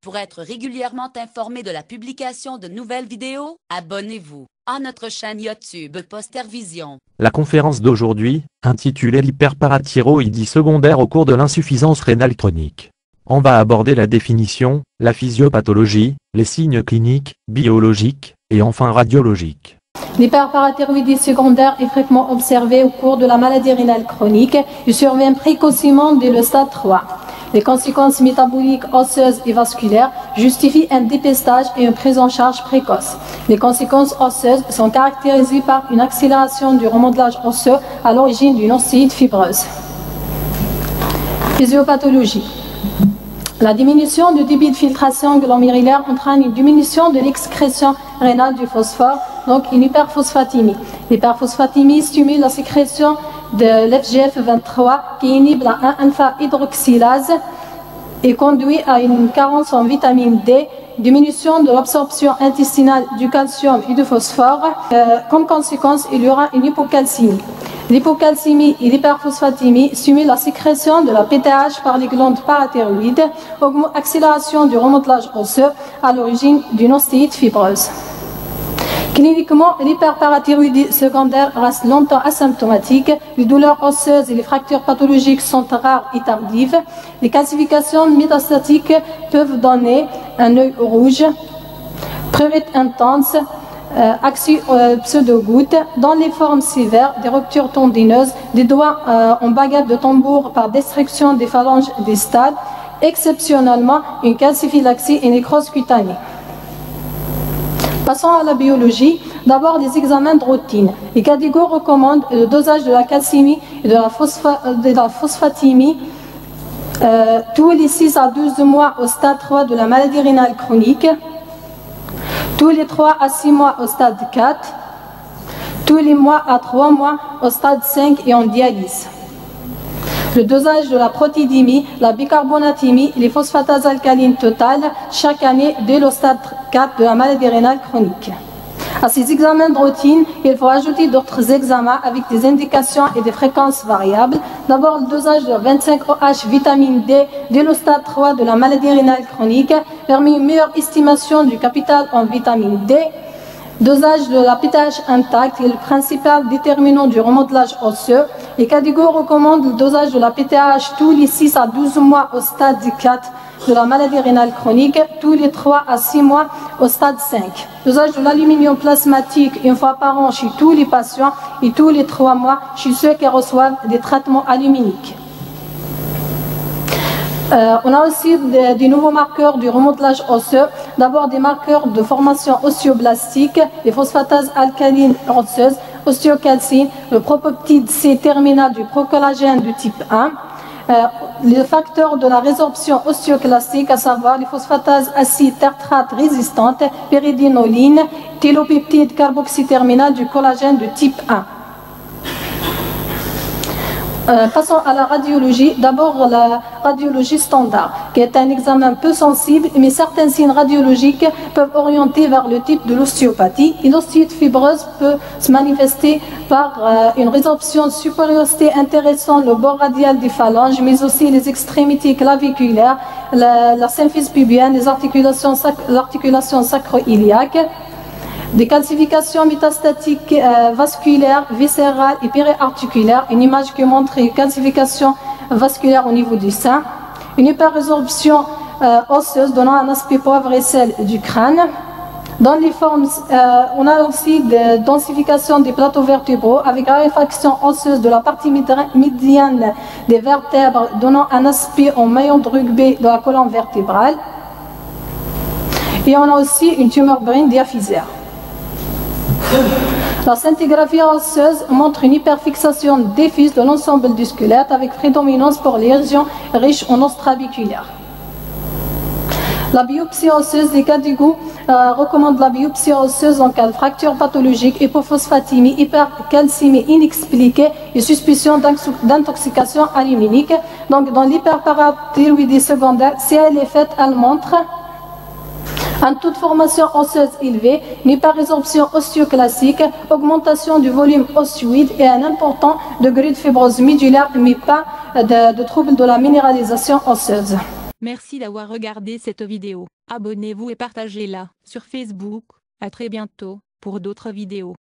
Pour être régulièrement informé de la publication de nouvelles vidéos, abonnez-vous à notre chaîne YouTube Postervision. La conférence d'aujourd'hui, intitulée l'hyperparathyroïdie secondaire au cours de l'insuffisance rénale chronique. On va aborder la définition, la physiopathologie, les signes cliniques, biologiques, et enfin radiologiques. L'hyperparathyroïdie secondaire est fréquemment observée au cours de la maladie rénale chronique et survient précocement dès le stade 3. Les conséquences métaboliques, osseuses et vasculaires justifient un dépistage et une prise en charge précoce. Les conséquences osseuses sont caractérisées par une accélération du remodelage osseux à l'origine d'une ostéite fibreuse. Physiopathologie. La diminution du débit de filtration glomérulaire entraîne une diminution de l'excrétion rénale du phosphore, donc une hyperphosphatémie. L'hyperphosphatémie stimule la sécrétion de l'FGF23 qui inhibe la 1-alpha-hydroxylase et conduit à une carence en vitamine D, diminution de l'absorption intestinale du calcium et du phosphore. Comme conséquence, il y aura une hypocalcémie. L'hypocalcémie et l'hyperphosphatémie stimulent la sécrétion de la PTH par les glandes parathyroïdes, accélération du remodelage osseux à l'origine d'une ostéite fibreuse. Cliniquement, l'hyperparathyroïdie secondaire reste longtemps asymptomatique. Les douleurs osseuses et les fractures pathologiques sont rares et tardives. Les calcifications métastatiques peuvent donner un œil rouge, prurite intense, axi pseudo-goutte. Dans les formes sévères, des ruptures tendineuses, des doigts en baguette de tambour par destruction des phalanges des stades, exceptionnellement une calciphylaxie et nécrose cutanée. Passons à la biologie. D'abord, des examens de routine. Les catégories recommandent le dosage de la calcémie et de la phosphatémie tous les 6 à 12 mois au stade 3 de la maladie rénale chronique, tous les 3 à 6 mois au stade 4, tous les mois à 3 mois au stade 5 et en dialyse. Le dosage de la protidémie, la bicarbonatémie, les phosphatases alcalines totales chaque année dès le stade 4 de la maladie rénale chronique. À ces examens de routine, il faut ajouter d'autres examens avec des indications et des fréquences variables. D'abord, le dosage de 25OH vitamine D dès le stade 3 de la maladie rénale chronique permet une meilleure estimation du capital en vitamine D. Dosage de la PTH intacte est le principal déterminant du remodelage osseux. Les catégories recommandent le dosage de la PTH tous les 6 à 12 mois au stade 4 de la maladie rénale chronique, tous les 3 à 6 mois au stade 5. Dosage de l'aluminium plasmatique une fois par an chez tous les patients et tous les 3 mois chez ceux qui reçoivent des traitements aluminiques. On a aussi des nouveaux marqueurs du remodelage osseux. D'abord des marqueurs de formation osteoblastique, les phosphatases alcalines osseuses, ostéocalcine, le propeptide C terminal du procollagène du type 1, les facteurs de la résorption ostéoclastique, à savoir les phosphatases acides tartrate résistantes, péridinoline, télopeptide carboxyterminal du collagène de type 1. Passons à la radiologie. D'abord la radiologie standard, qui est un examen peu sensible, mais certains signes radiologiques peuvent orienter vers le type de l'ostéopathie. Une ostéite fibreuse peut se manifester par une résorption de supériorité intéressant le bord radial des phalanges, mais aussi les extrémités claviculaires, la symphyse pubienne, les articulations sacro-iliaques. Des calcifications métastatiques vasculaires, viscérales et périarticulaires, une image qui montre une calcification vasculaire au niveau du sein, une hyperrésorption osseuse donnant un aspect poivre et sel du crâne. Dans les formes, on a aussi des densifications des plateaux vertébraux avec raréfaction osseuse de la partie médiane des vertèbres donnant un aspect en maillon de rugby de la colonne vertébrale. Et on a aussi une tumeur brune diaphysaire. La scintigraphie osseuse montre une hyperfixation diffuse de l'ensemble du squelette avec prédominance pour les régions riches en os trabéculaires. La biopsie osseuse, les catégories recommandent la biopsie osseuse en cas de fracture pathologique, hypophosphatémie, hypercalcémie inexpliquée et suspicion d'intoxication aluminique. Donc dans l'hyperparathyroïdie secondaire, si elle est faite, elle montre un taux de formation osseuse élevé, une hyperrésorption ostéoclassique, augmentation du volume ossioïde et un important degré de fibrose médulaire, mais pas de trouble de la minéralisation osseuse. Merci d'avoir regardé cette vidéo. Abonnez-vous et partagez-la sur Facebook. À très bientôt pour d'autres vidéos.